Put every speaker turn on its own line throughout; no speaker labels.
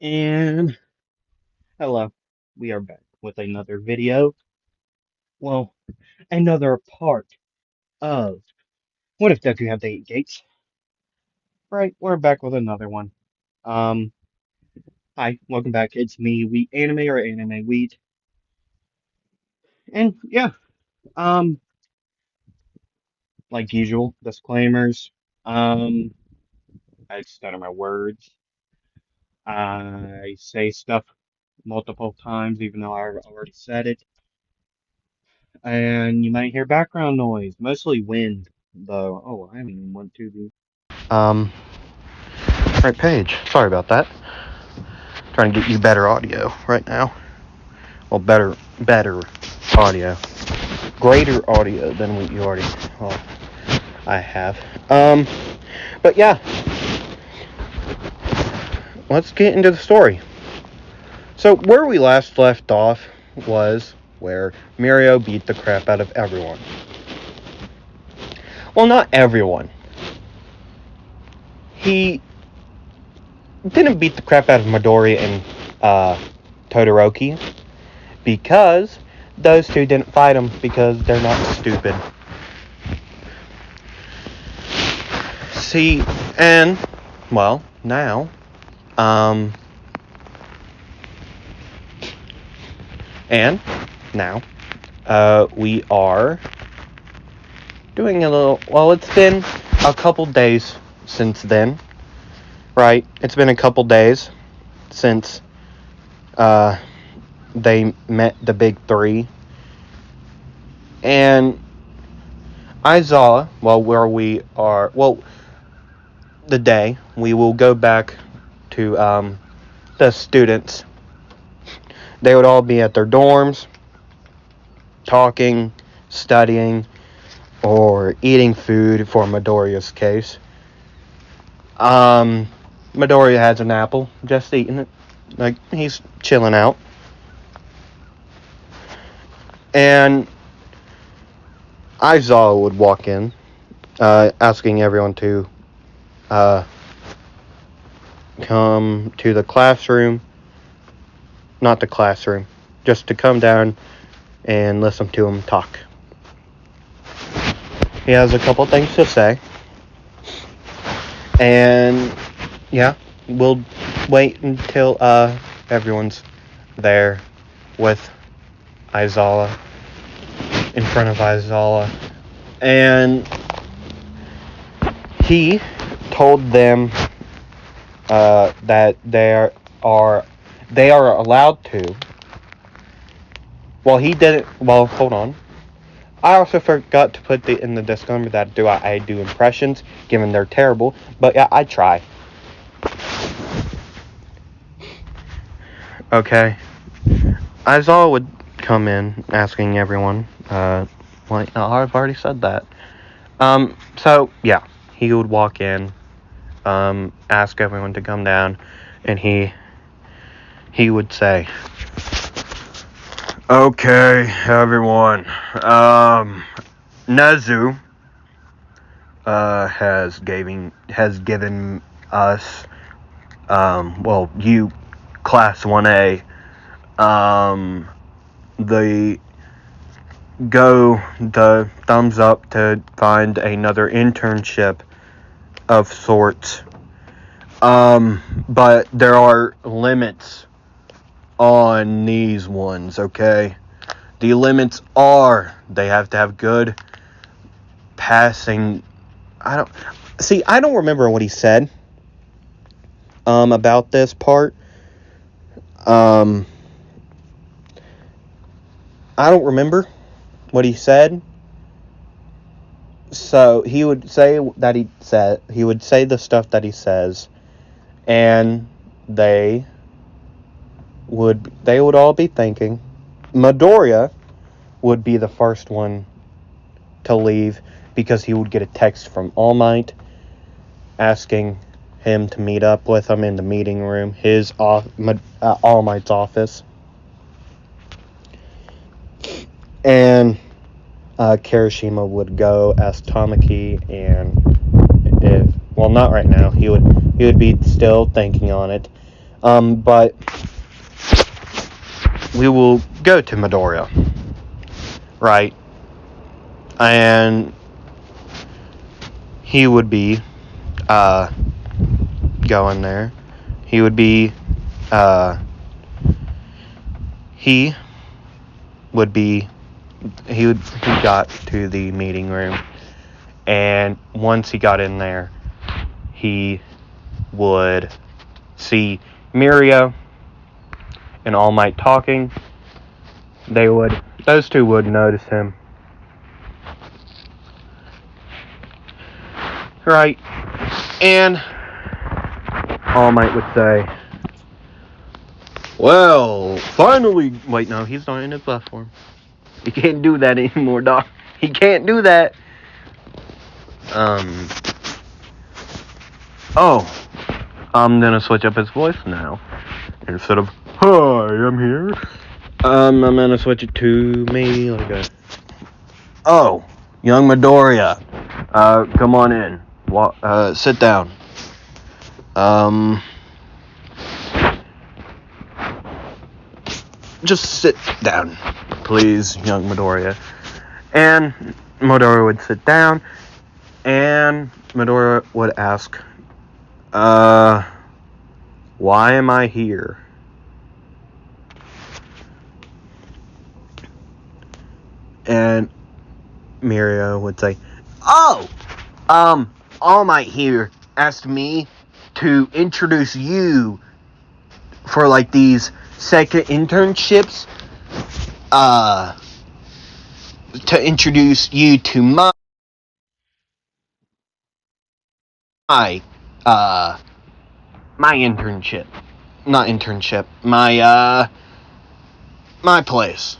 And hello, we are back with another video. Well, another part of What if Deku had the eight gates? Right, we're back with another one. Um, Hi, welcome back. It's me, Wheat Anime or Anime Wheat. And yeah, um, like usual, disclaimers. Um, I stutter my words. I say stuff multiple times, even though I already said it. And you might hear background noise, mostly wind, though. Oh, I haven't even went to the right page. Sorry about that. Trying to get you better audio right now. Well, better audio. Greater audio than what you already, well, I have. But yeah, let's get into the story. So, where we last left off was where Mirio beat the crap out of everyone. Well, not everyone. He didn't beat the crap out of Midori and Todoroki because those two didn't fight him because they're not stupid. See, and well, now, we are doing a little. Well, it's been a couple days since then, right? It's been a couple days since they met the big three. And Aizawa, where we are, the day, we will go back to the students. They would all be at their dorms, talking, studying, or eating food for Midoriya's case. Midoriya has an apple, just eating it. Like, he's chilling out. And Aizawa would walk in, asking everyone to come to the classroom. Not the classroom, just to come down and listen to him talk. He has a couple things to say. And yeah, we'll wait until everyone's there with Aizawa, in front of Aizawa. And he told them that they are allowed to. Well, he didn't. Well, hold on. I also forgot to put in the disclaimer that I do impressions, given they're terrible. But yeah, I try. Okay. Aizawa would come in asking everyone. Well, I've already said that. So yeah, he would walk in, ask everyone to come down, and he would say, "Okay, everyone. Nezu has given us, you, Class 1A, the thumbs up to find another internship of sorts. But there are limits on these ones, okay? The limits are they have to have good passing. I don't remember what he said about this part. I don't remember what he said. So he would say the stuff that he says, and they would all be thinking. Midoriya would be the first one to leave because he would get a text from All Might asking him to meet up with him in the meeting room, All Might's office. And Kirishima would go ask Tamaki, and not right now. He would be still thinking on it.
But we will go to Midoriya, right? And he would be going there. He would be he got to the meeting room, and once he got in there, he would see Mirio and All Might talking. Those two would notice him. Right. And All Might would say, well, finally. Wait, no, he's not in his platform. He can't do that anymore, Doc. He can't do that. Oh, I'm gonna switch up his voice now. Instead of, hi, I'm here. I'm gonna switch it to maybe like a, oh, young Midoriya. Come on in. Sit down. Just sit down, please, young Midoriya. And Midoriya would sit down, and Midoriya would ask, why am I here? And Mirio would say, oh, All Might here asked me to introduce you for like these second internships, to introduce you to my internship. Not internship, my place.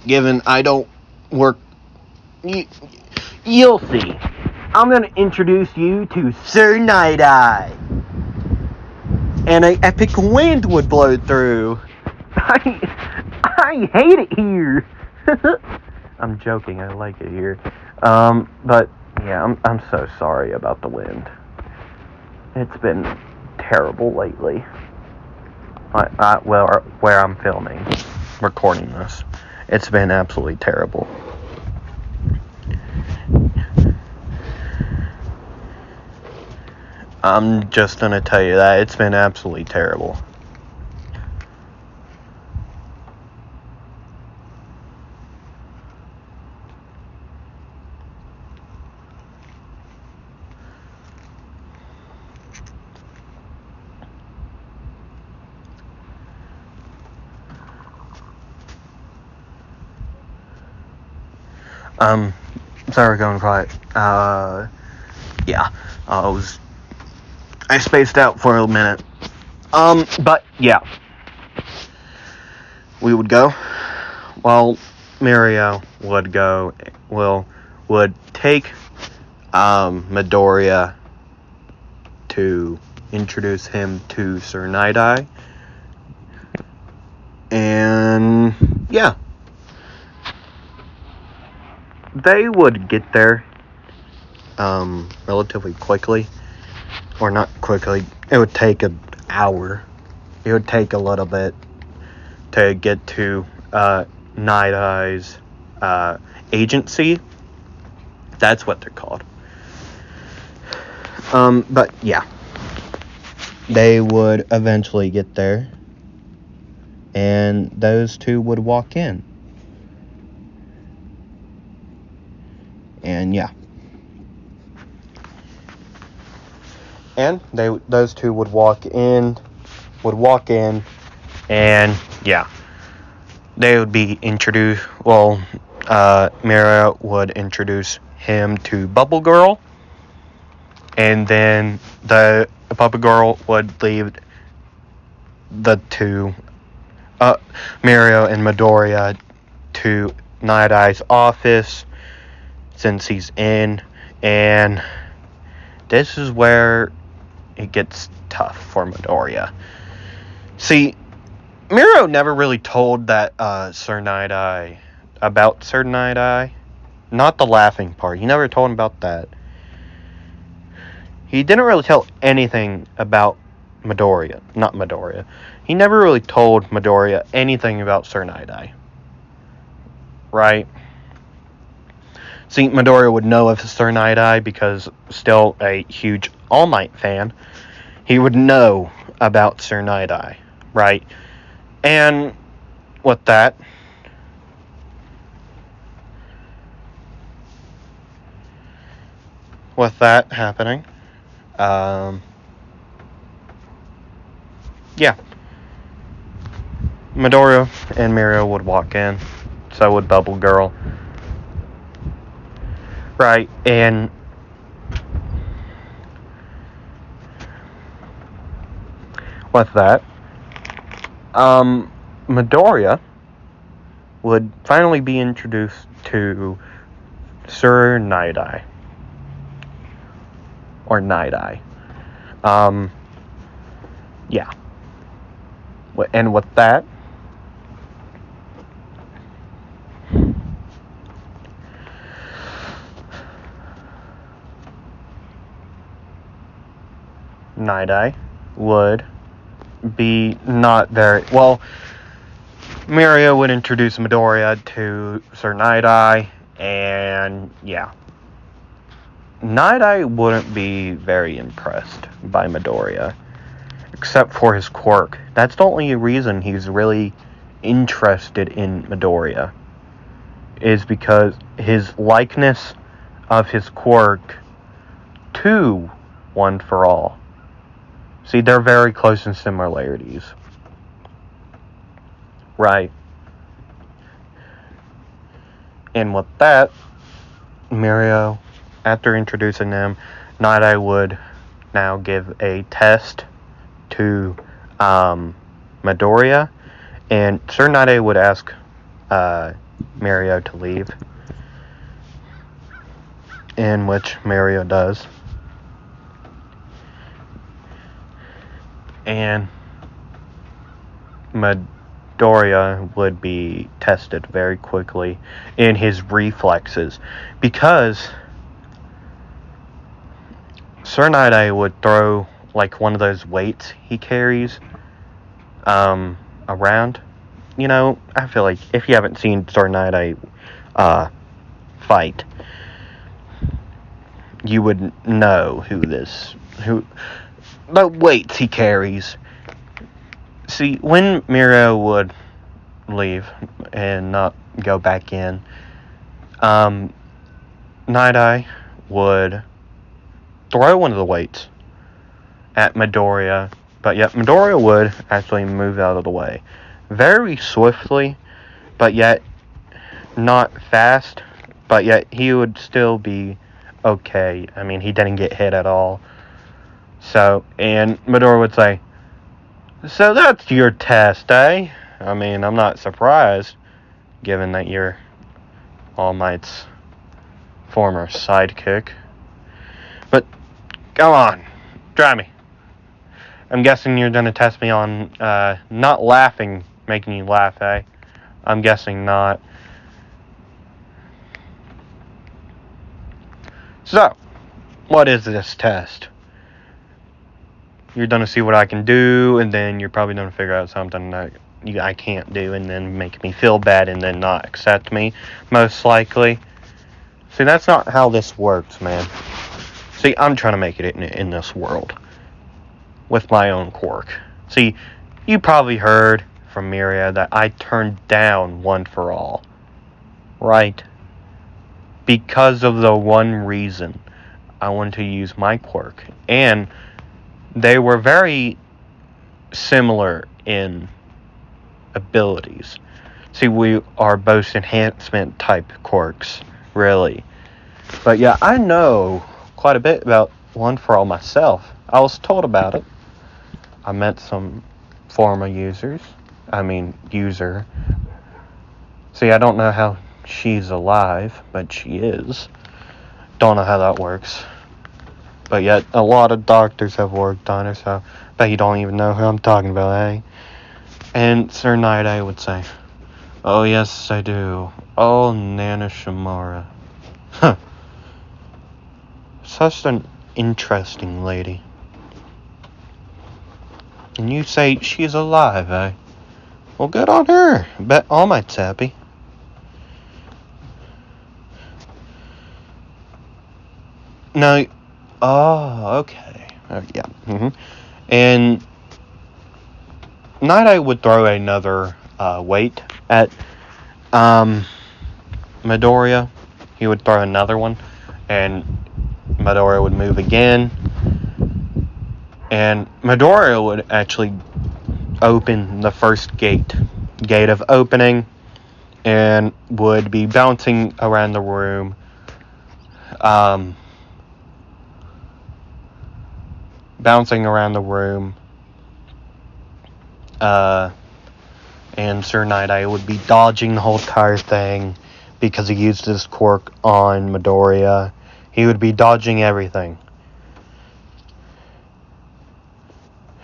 Given I don't work, you'll see. I'm gonna introduce you to Sir Night-Eye. And an epic wind would blow through. I hate it here. I'm joking, I like it here. But yeah, I'm so sorry about the wind. It's been terrible lately. Where I'm filming, recording this, it's been absolutely terrible. I'm just gonna tell you that it's been absolutely terrible. Sorry, we're going quiet. Yeah, I spaced out for a minute. But yeah, we would go. Well, Mirio would take Midoriya to introduce him to Sir Night-Eye, and yeah, they would get there relatively quickly, or not quickly. It would take an hour. It would take a little bit to get to Night-Eye's agency. That's what they're called. But yeah, they would eventually get there, and those two would walk in. And yeah. And those two would walk in, and yeah, they would be introduced. Well, Mirio would introduce him to Bubble Girl, and then the Bubble Girl would leave the two, Mirio and Midoriya, to Night-Eye's office, since he's in, and this is where it gets tough for Midoriya. See, Mirio never really told that Sir Night-Eye about Sir Night-Eye. Not the laughing part. He never told him about that. He didn't really tell anything about Midoriya. Not Midoriya. He never really told Midoriya anything about Sir Night-Eye. Right? See, Midoriya would know of Sir Night-Eye because still a huge All Might fan. He would know about Sir Night-Eye. Right? And with that, happening, yeah, Midoriya and Mirio would walk in. So would Bubble Girl. Right, and with that, Midoriya would finally be introduced to Sir Night-Eye. Or Night-Eye. Yeah. And with that, Night-Eye would be not very... Well, Mirio would introduce Midoriya to Sir Night-Eye, and yeah. Night-Eye wouldn't be very impressed by Midoriya, except for his quirk. That's the only reason he's really interested in Midoriya, is because his likeness of his quirk to One for All. See, they're very close in similarities. Right. And with that, Mirio, after introducing them, Night-Eye would now give a test to Midoriya, and Sir Night-Eye would ask Mirio to leave, in which Mirio does. And Midoriya would be tested very quickly in his reflexes, because Sir Night-Eye would throw like one of those weights he carries around. You know, I feel like if you haven't seen Sir Night-Eye fight, you would know who the weights he carries. See, when Mirio would leave and not go back in, Night-Eye would throw one of the weights at Midoriya, but yet Midoriya would actually move out of the way very swiftly, but yet not fast, but yet he would still be okay. I mean, he didn't get hit at all. So, and Midoriya would say, "So that's your test, eh?" I mean, I'm not surprised, given that you're All Might's former sidekick. But, come on, try me. I'm guessing you're gonna test me on not laughing, making you laugh, eh? I'm guessing not. So, what is this test? You're gonna see what I can do, and then you're probably gonna figure out something that I can't do, and then make me feel bad, and then not accept me, most likely. See, that's not how this works, man. See, I'm trying to make it in this world with my own quirk. See, you probably heard from Miria that I turned down One for All, right? Because of the one reason I wanted to use my quirk. And they were very similar in abilities. See, we are both enhancement type quirks, really. But yeah, I know quite a bit about One for All myself. I was told about it. I met some former user. See, I don't know how she's alive, but she is. Don't know how that works. But yet, a lot of doctors have worked on her, so I bet you don't even know who I'm talking about, eh? And Sir Night-Eye would say, "Oh, yes, I do. Oh, Nana Shimara." Huh. Such an interesting lady. And you say she's alive, eh? Well, good on her. Bet All Might's happy. No. Oh, okay. Yeah. And Night Eye would throw another weight at Midoriya. He would throw another one, and Midoriya would move again. And Midoriya would actually open the first gate of opening, and would be bouncing around the room. Bouncing around the room. And Sir Night-Eye would be dodging the whole entire thing because he used his quirk on Midoriya. He would be dodging everything.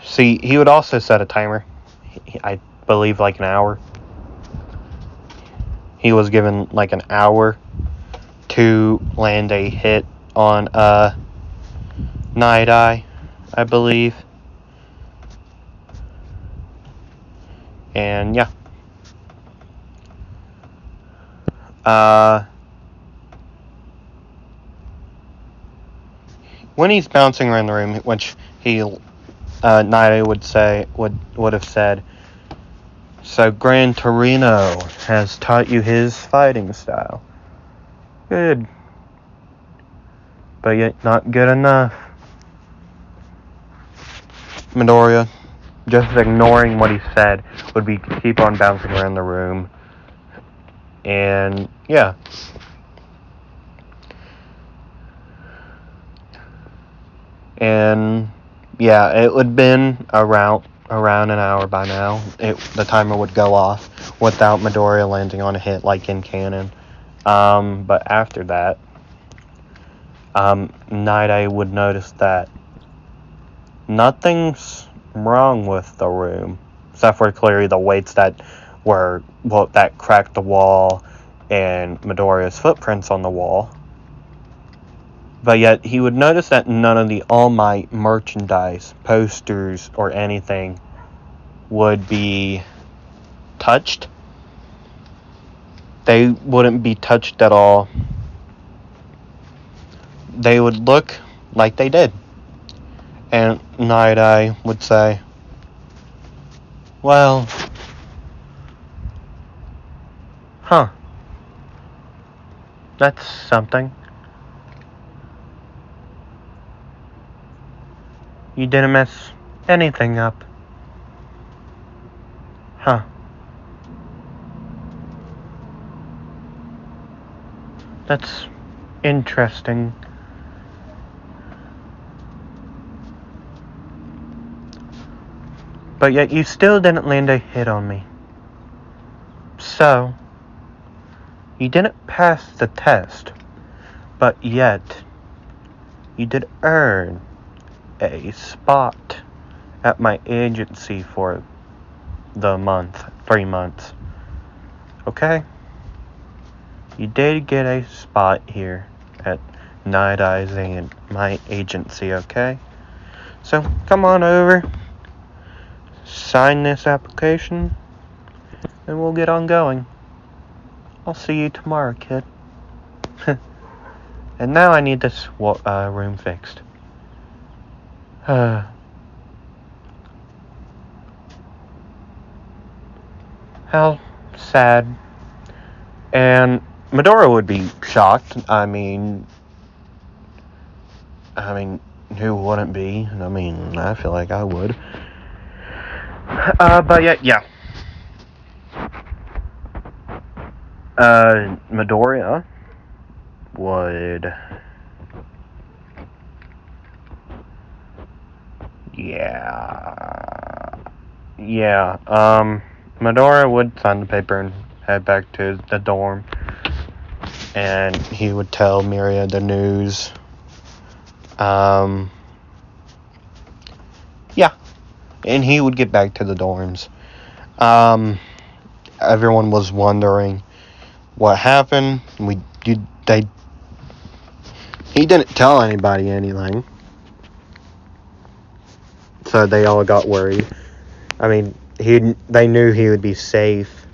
See, he would also set a timer. I believe like an hour. He was given like an hour to land a hit on Night-Eye, I believe. And yeah. When he's bouncing around the room, which he Night-Eye would have said, "So Gran Torino has taught you his fighting style. Good. But yet not good enough." Midoriya, just ignoring what he said, would be keep on bouncing around the room. And yeah. And yeah, it would have been around an hour by now. The timer would go off without Midoriya landing on a hit like in canon. But after that, Night-Eye would notice that nothing's wrong with the room, except for clearly the weights that cracked the wall and Midoriya's footprints on the wall. But yet he would notice that none of the All Might merchandise, posters, or anything would be touched. They wouldn't be touched at all. They would look like they did. And Night-Eye would say, "Well, that's something. You didn't mess anything up. That's interesting. But yet you still didn't land a hit on me. So, you didn't pass the test, but yet you did earn a spot at my agency for the 3 months. Okay? You did get a spot here at Night-Eye's and my agency, okay? So, come on over, sign this application, and we'll get on going. I'll see you tomorrow, kid." And now I need this room fixed. How sad. And Midoriya would be shocked. I mean, who wouldn't be? I mean, I feel like I would. But yeah. Midoriya would... Yeah. Midoriya would sign the paper and head back to the dorm. And he would tell Miria the news. Yeah. And he would get back to the dorms. Everyone was wondering what happened. He didn't tell anybody anything. So they all got worried. I mean, they knew he would be safe.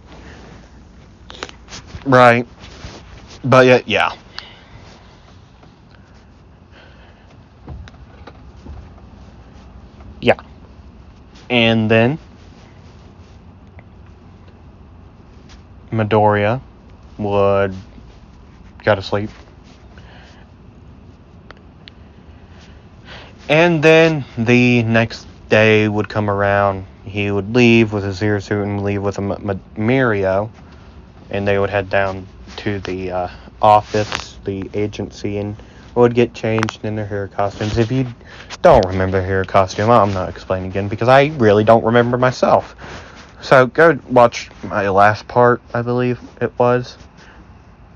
Right. But yeah. Yeah. And then Midoriya would go to sleep. And then the next day would come around. He would leave with his zero suit and leave with a Mirio. And they would head down to the office, the agency, and would get changed in their hair costumes. If you don't remember hair costume, I'm not explaining again because I really don't remember myself. So go watch my last part, I believe it was.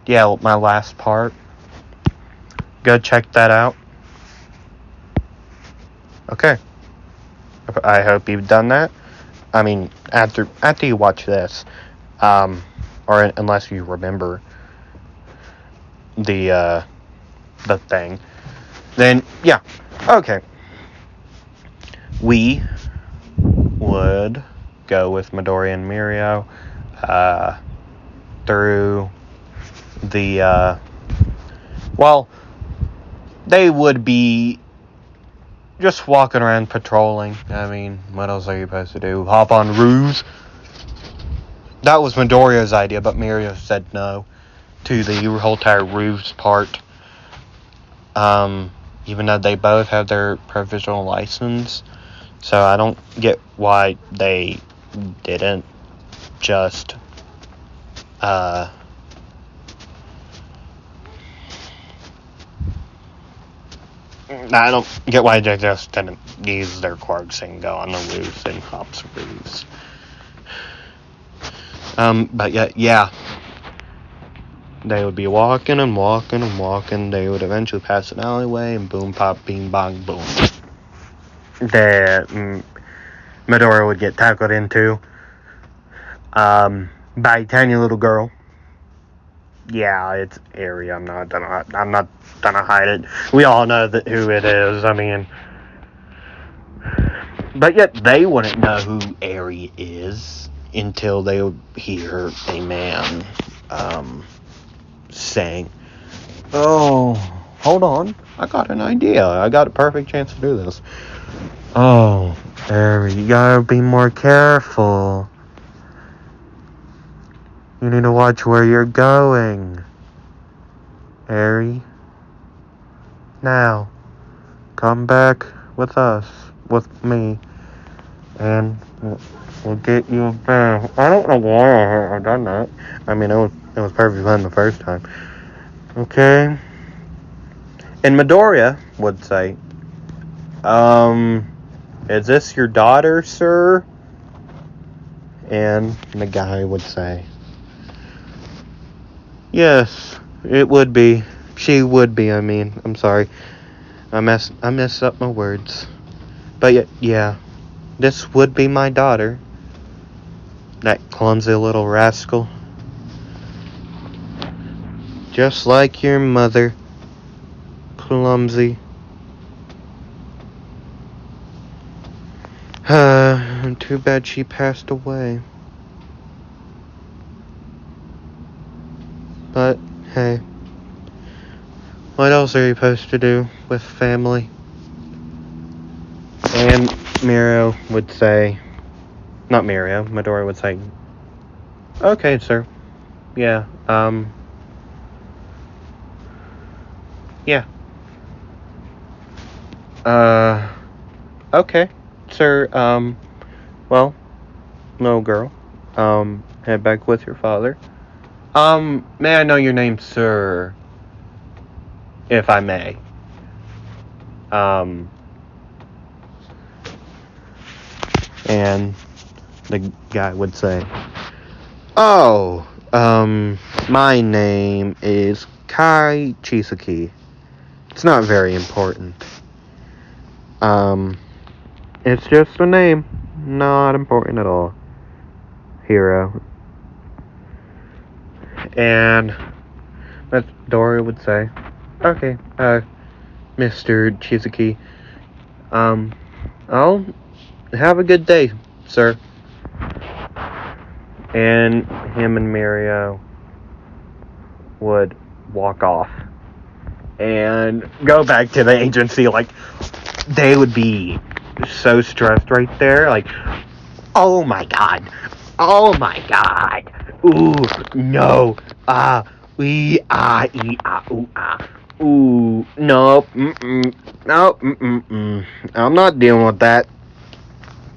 Yeah, my last part. Go check that out. Okay. I hope you've done that. I mean, after you watch this, or unless you remember the thing, then yeah, okay. We would go with Midoriya and Mirio through the well, they would be just walking around patrolling. I mean, what else are you supposed to do? Hop on roofs? That was Midoriya's idea, but Mirio said no to the whole entire roofs part. Even though they both have their provisional license, so I don't get why they didn't just I don't get why they just didn't use their quirks and go on the roofs and hops roofs. But yeah. They would be walking and walking and walking. They would eventually pass an alleyway and boom, pop, bing, bong, boom. The Midoriya would get tackled into by a tiny little girl. Yeah, it's Eri. I'm not gonna hide it. We all know who it is. I mean, but yet they wouldn't know who Eri is until they would hear a man saying, "Oh, hold on, I got an idea. I got a perfect chance to do this. Oh, Eri, you gotta be more careful. You need to watch where you're going. Eri, now, come back with us, with me, and we'll get you back." I don't know why I've done that. I mean, it was perfectly fun the first time. Okay? And Midoriya would say, is this your daughter, sir? And the guy would say, yes, it would be. She would be, I mean. I'm sorry. I messed up my words. But yeah, this would be my daughter. That clumsy little rascal. Just like your mother. Clumsy. Too bad she passed away. But, hey. What else are you supposed to do with family? And Mirio would say... Not Mirio, Midoriya would say, okay, sir. Yeah, yeah. Okay, sir, well, no girl. Head back with your father. May I know your name, sir? If I may. And the guy would say, oh, my name is Kai Chisaki. It's not very important. It's just a name. Not important at all. Hero. And Midoriya would say, okay, Mr. Chisaki, I'll have a good day, sir. And him and Mario would walk off and go back to the agency. Like, they would be so stressed right there. Like, oh my god. Oh my god. Ooh, no. Ooh, nope. Nope. I'm not dealing with that.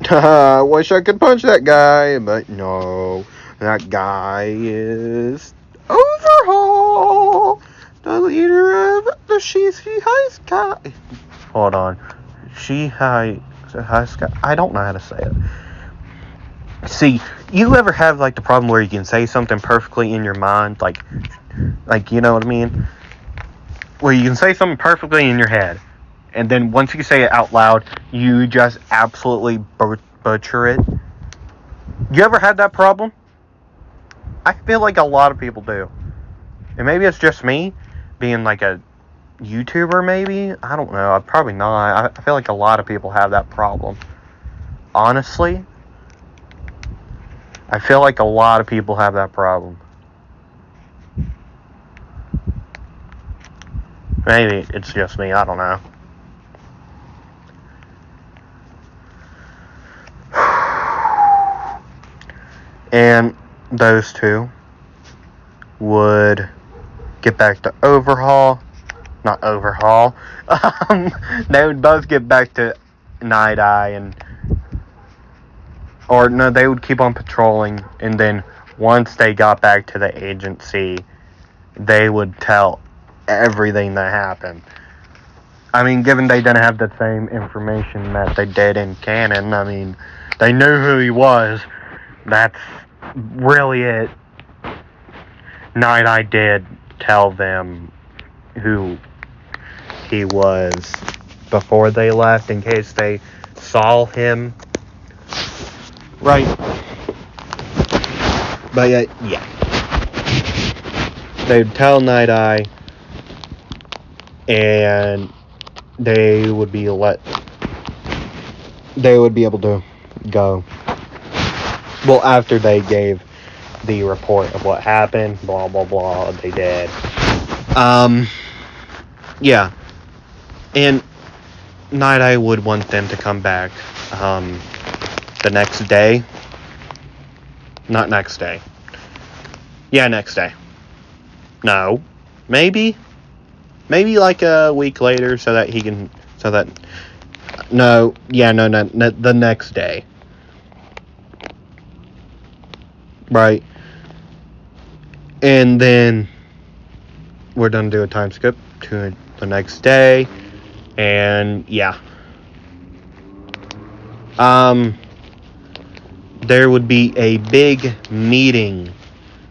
I wish I could punch that guy, but no. That guy is Overhaul, the leader of the Shishi High Sky. Hold on. High Sky. I don't know how to say it. See, you ever have like the problem where you can say something perfectly in your mind, like you know what I mean? Where you can say something perfectly in your head, and then once you say it out loud, you just absolutely butcher it. You ever had that problem? I feel like a lot of people do. And maybe it's just me, being like a YouTuber maybe? I don't know. Probably not. I feel like a lot of people have that problem. Honestly, I feel like a lot of people have that problem. Maybe it's just me. I don't know. And those two would get back to Overhaul. Not Overhaul. They would both get back to Night Eye or no, they would keep on patrolling, and then once they got back to the agency, they would tell everything that happened. I mean, given they didn't have the same information that they did in canon, I mean, they knew who he was. That's really it. Night Eye did tell them who he was before they left, in case they saw him. Right. But yeah. They'd tell Night Eye, and they would be able to go. Well, after they gave the report of what happened, blah blah blah, they did. Yeah. And Night Eye would want them to come back the next day. Not next day. Yeah, next day. No. Maybe like a week later, so that no, the next day. Right. And then we're done to do a time skip to the next day. And yeah. There would be a big meeting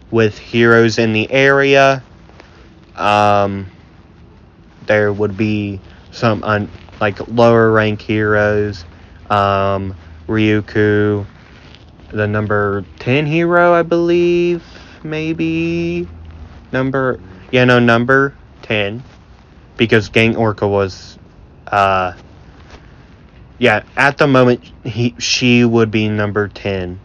with heroes in the area. There would be some lower rank heroes. Ryuku, the number 10 hero, I believe, maybe. Number 10. Because Gang Orca was, at the moment, she would be number 10.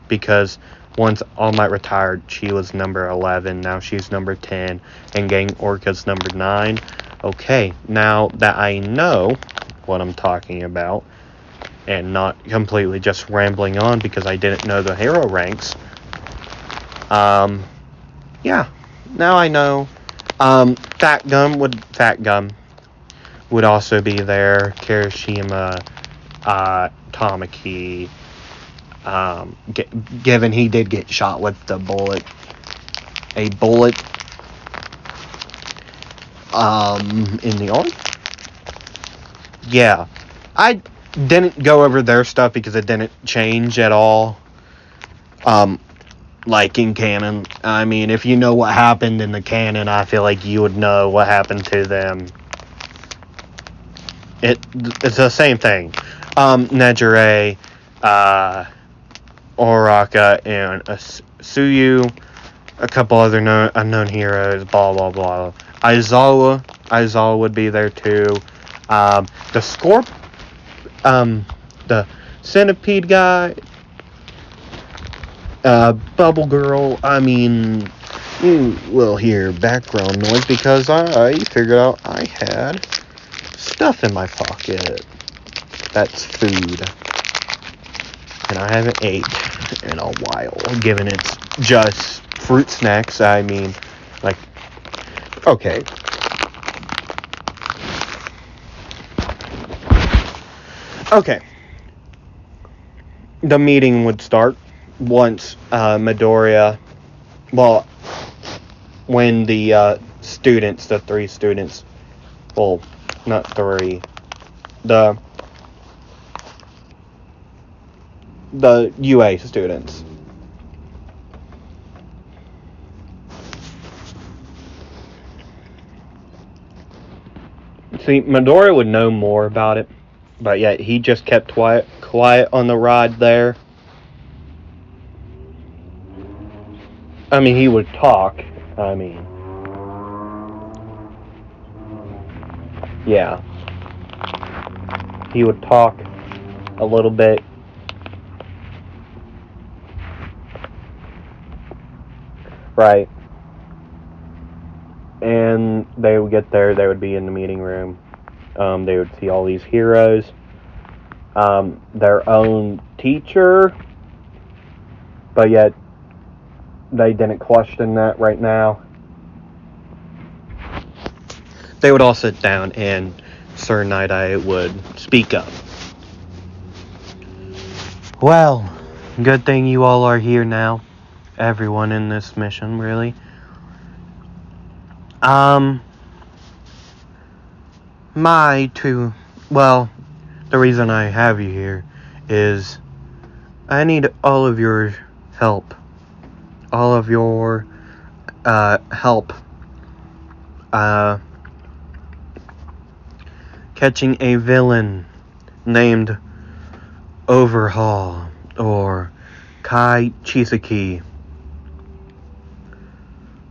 Because once All Might retired, she was number 11. Now she's number 10. And Gang Orca's number 9. Okay, now that I know what I'm talking about, and not completely just rambling on because I didn't know the hero ranks, now I know. Fat Gum would also be there. Kirishima, Tamaki, given he did get shot with a bullet, in the arm. Yeah, I didn't go over their stuff because it didn't change at all. Like in canon. I mean, if you know what happened in the canon, I feel like you would know what happened to them. It's the same thing. Nejire, Oraka, and Suyu, a couple other unknown heroes, blah blah blah. Aizawa would be there too. The Centipede guy, Bubble Girl, I mean, you will hear background noise because I figured out I had stuff in my pocket. That's food. And I haven't ate in a while, given it's just fruit snacks. I mean, like, okay. Okay. The meeting would start once Midoriya, well, when the students, the 3 students, well, not 3, the UA students. See, Midoriya would know more about it, but yet he just kept quiet on the ride there. I mean, he would talk. I mean, yeah. He would talk a little bit. Right. And they would get there, they would be in the meeting room. They would see all these heroes. Their own teacher. But yet, they didn't question that right now. They would all sit down and Sir Night-Eye would speak up. Well, good thing you all are here now. Everyone in this mission, really. Well, the reason I have you here is I need all of your help. All of your help catching a villain named Overhaul or Kai Chisaki,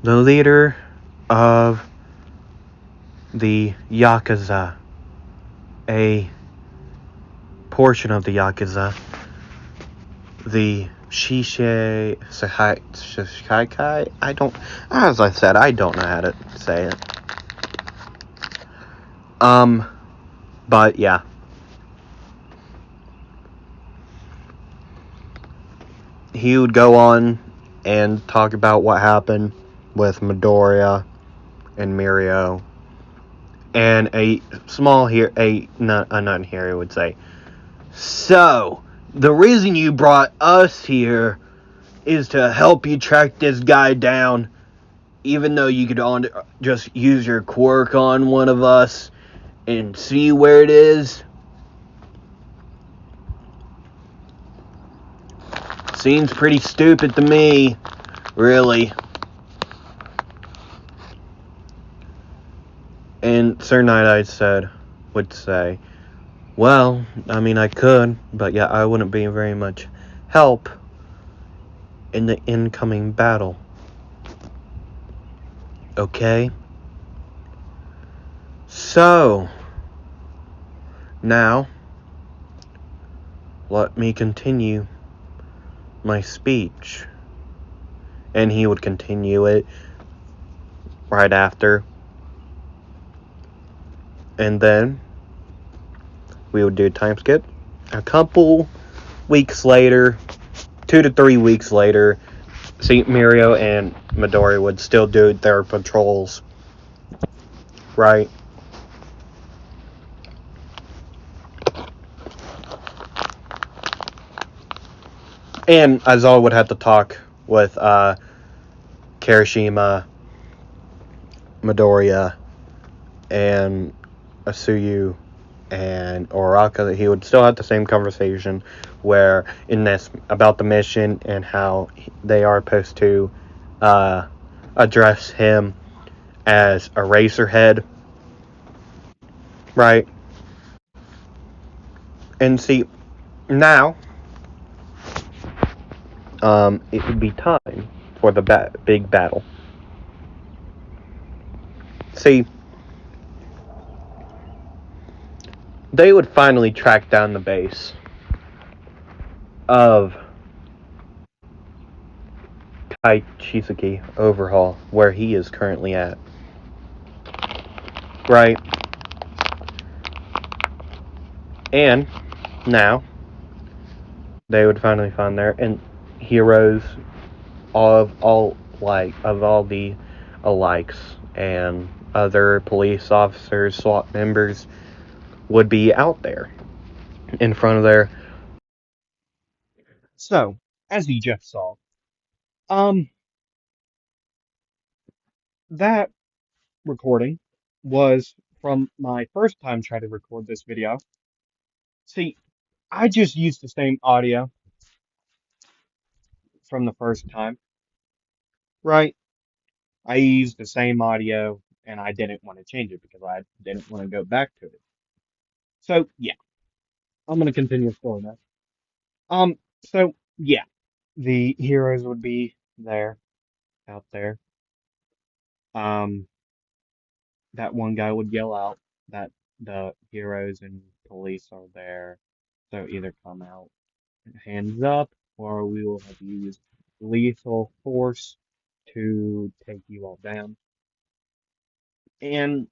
the leader of the Yakuza, a portion of the Yakuza, the Shiseikai, as I said, I don't know how to say it. But yeah. He would go on and talk about what happened with Midoriya and Mirio. And a non-hero would say, so, the reason you brought us here is to help you track this guy down, even though you could just use your quirk on one of us and see where it is? Seems pretty stupid to me, really. And Sir Night-Eye would say, well, I mean, I could, but yeah, I wouldn't be very much help in the incoming battle. Okay? So, now, let me continue my speech. And he would continue it right after. And then we would do a time skip. A couple weeks later, 2 to 3 weeks later, Mirio and Midori would still do their patrols. Right? And Aizawa would have to talk with Kirishima, Midoriya, and Asuyu and Oraka. He would still have the same conversation where about the mission and how they are supposed to address him as Eraserhead, right? And see, now it would be time for the big battle. See, they would finally track down the base of Chisaki overhaul where he is currently at. Right. And now they would finally find their and heroes of all the alikes and other police officers, SWAT members would be out there in front of their.
So, as you just saw, um, that recording was from my first time trying to record this video. See, I just used the same audio from the first time, right? I used the same audio and I didn't want to change it because I didn't want to go back to it. So, yeah, I'm going to continue exploring that. So, yeah, the heroes would be there, out there. Um, that one guy would yell out that the heroes and police are there. So either come out hands up or we will have used lethal force to take you all down. And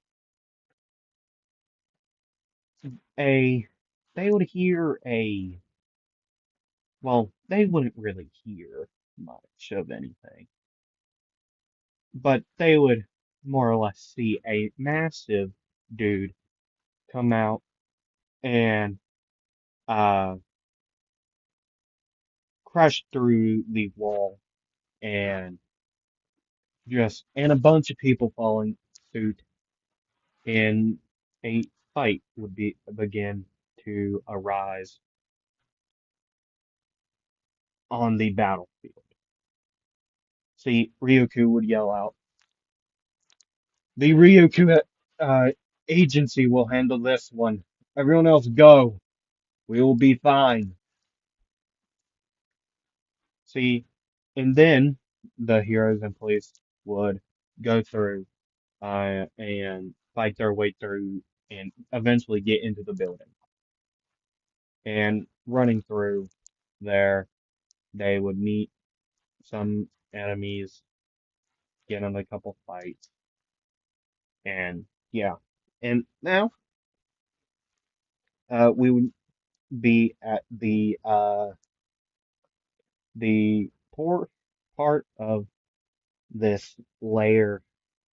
a they would hear a well, they wouldn't really hear much of anything, but they would more or less see a massive dude come out and uh crash through the wall and and a bunch of people following suit and a fight would begin to arise on the battlefield. See, Ryuku would yell out, "The Ryuku uh, agency will handle this one. Everyone else go. We will be fine." See, and then the heroes and police would go through and fight their way through and eventually get into the building. And running through there, they would meet some enemies, get in a couple fights, and yeah. And now we would be at the poor part of this layer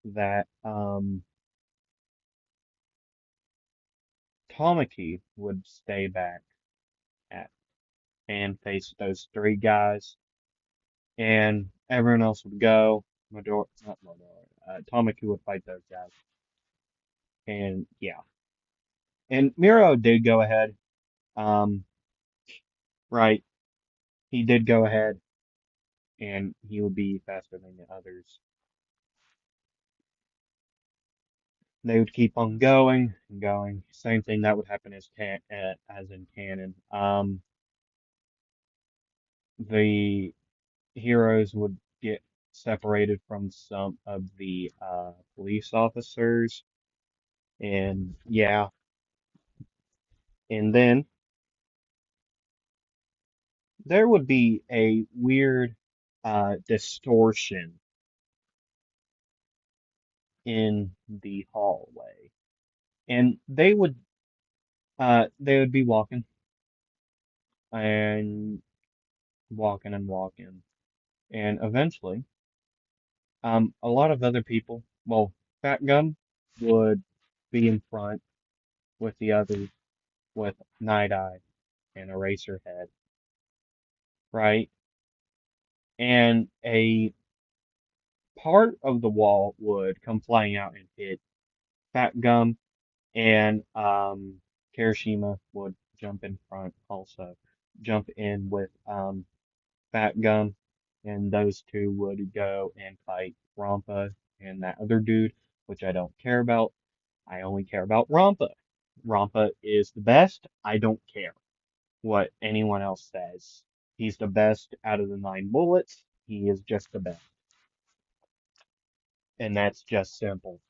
that Tamaki would stay back at and face those three guys, and everyone else would go. Not Mador. Tamaki would fight those guys, and yeah. And Miro did go ahead. Um, right, he did go ahead, and he would be faster than the others. They would keep on going and going. Same thing that would happen as in canon. The heroes would get separated from some of the police officers, and yeah, and then there would be a weird distortion in the hallway, and they would be walking and walking and walking, and eventually, a lot of other people, well, Fat Gum would be in front with the others with Night Eye and Eraserhead, right? And a part of the wall would come flying out and hit Fat Gum, and Kirishima would jump in front also, jump in with Fat Gum, and those two would go and fight Rampa and that other dude, which I don't care about. I only care about Rampa. Rampa is the best. I don't care what anyone else says. He's the best out of the nine bullets. He is just the best. And that's just simple.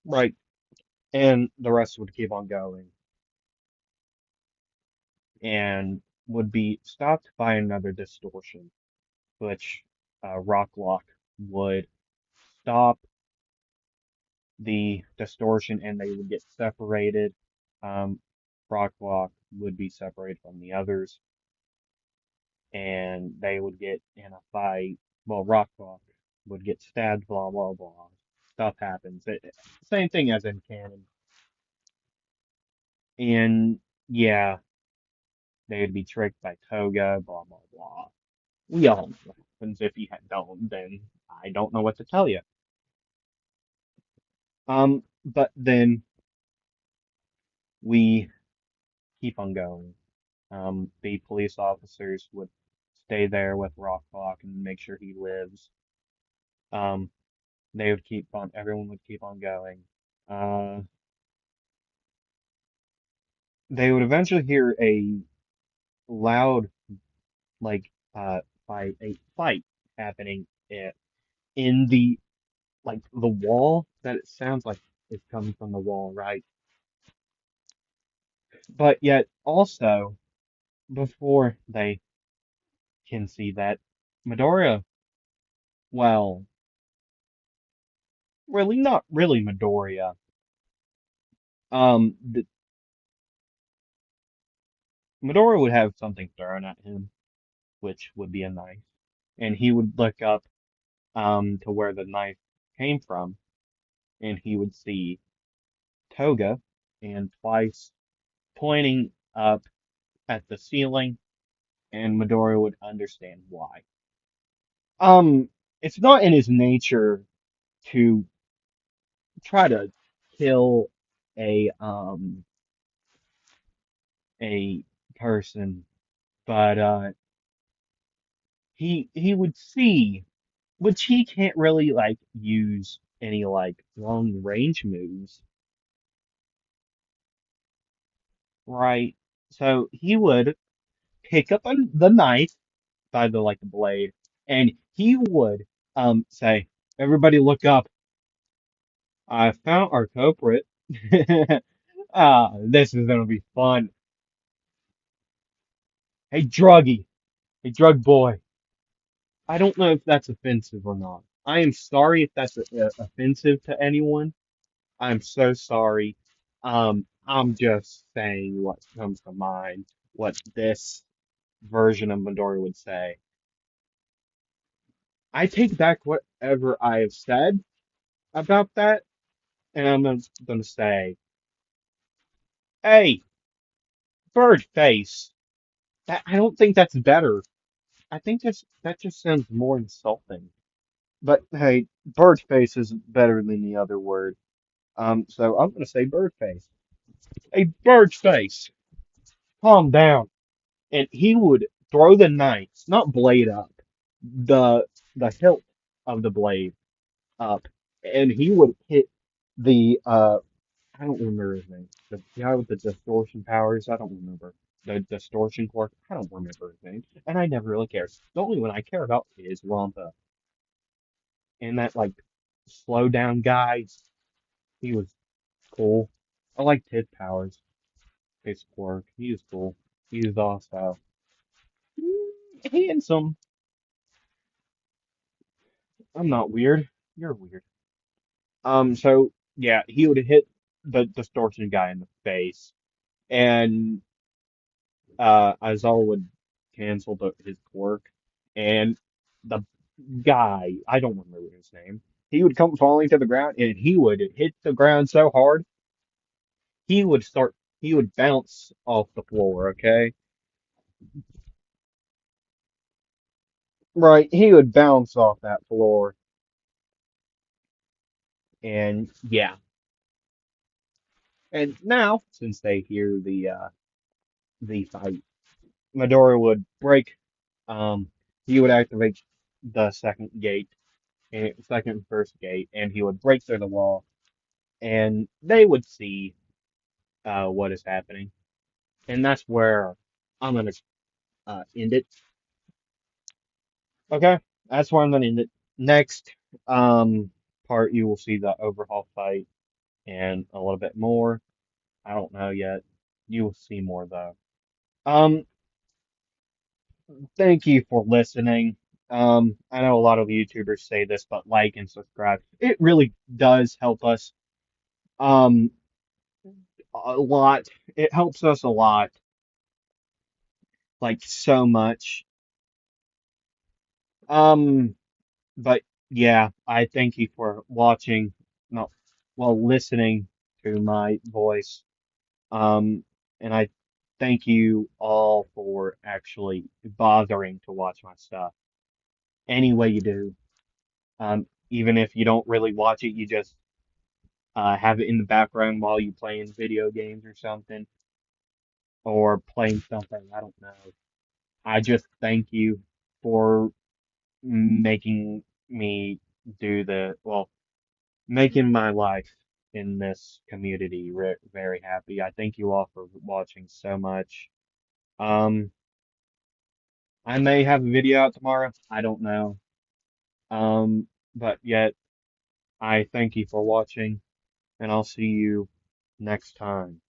Right. And the rest would keep on going. And would be stopped by another distortion, which Rocklock would stop the distortion and they would get separated. Um, Rocklock would be separated from the others and they would get in a fight. Well, Rocklock would get stabbed, blah, blah, blah. Stuff happens. Same thing as in canon. And yeah, they would be tricked by Toga, blah, blah, blah. We all know what happens. If you don't, then I don't know what to tell you. But then we keep on going. The police officers would stay there with Rocklock and make sure he lives. Um, they would keep on, everyone would keep on going. Uh, they would eventually hear a loud, like, fight happening in the, like, the wall that it sounds like it's coming from the wall, right? But yet, also, before they can see that, Midoriya, well, really not really Midoriya. The, Midoriya would have something thrown at him, which would be a knife, and he would look up to where the knife came from, and he would see Toga and Twice pointing up at the ceiling, and Midoriya would understand why. Um, it's not in his nature to try to kill a a person, but he would see, which he can't really like use any like long range moves, right? So he would pick up the knife by the like the blade, and he would say, "Everybody look up! I found our culprit." This is gonna be fun. Hey, druggie, hey, drug boy. I don't know if that's offensive or not. I am sorry if that's offensive to anyone. I'm so sorry. I'm just saying what comes to mind, what this version of Midori would say. I take back whatever I have said about that, and I'm just gonna say, hey, bird face. I don't think that's better. I think that just sounds more insulting. But hey, bird face is better than the other word. So I'm gonna say bird face. Hey, bird face, calm down. And he would throw the knife, not blade up, the hilt of the blade up, and he would hit the I don't remember his name. The guy with the distortion powers, I don't remember. The distortion quirk, I don't remember his name. And I never really care. The only one I care about is Wampa. And that like slow down guy, he was cool. I liked his powers, his quirk. He was cool. He was also handsome. I'm not weird. You're weird. So yeah, he would hit the distortion guy in the face, and Aizawa would cancel his quirk, and the guy, I don't remember his name, he would come falling to the ground, and he would hit the ground so hard, he would start, he would bounce off the floor, okay? Right, he would bounce off that floor, and yeah. And now, since they hear the fight, Midori would break. Um, he would activate the second gate, and second and first gate, and he would break through the wall, and they would see what is happening, and that's where I'm gonna end it. Okay, that's where I'm gonna end it. Next part, you will see the overhaul fight and a little bit more. I don't know yet. You will see more though. Um, thank you for listening. I know a lot of YouTubers say this, but like and subscribe. It really does help us um a lot. It helps us a lot, like so much. Um, but yeah, I thank you for watching, no, well, listening to my voice. Um, and I thank you all for actually bothering to watch my stuff. Any way you do. Even if you don't really watch it, you just have it in the background while you playing video games or something, or playing something. I don't know. I just thank you for making me do making my life in this community very happy. I thank you all for watching so much. Um, I may have a video out tomorrow. I don't know. But yet I thank you for watching, and I'll see you next time.